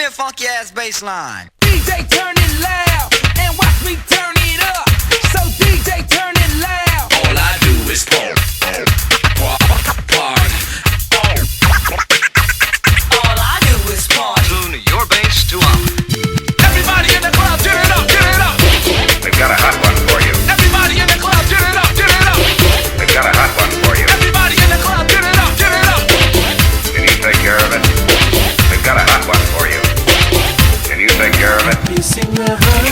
a funky ass bass line. DJ turn it loud and watch me turn it up. So DJ turn it loud. All I do is party. All I do is party. Tune your bass to up. Everybody in the club, turn it up, turn it up. We've got a hot one for you. Everybody in the club, turn it up, turn it up. We've got a hot one for you. Everybody in the club, turn it up, turn it up. Can you take care of it? We've got a hot one for you. Can you take care of it? Bye.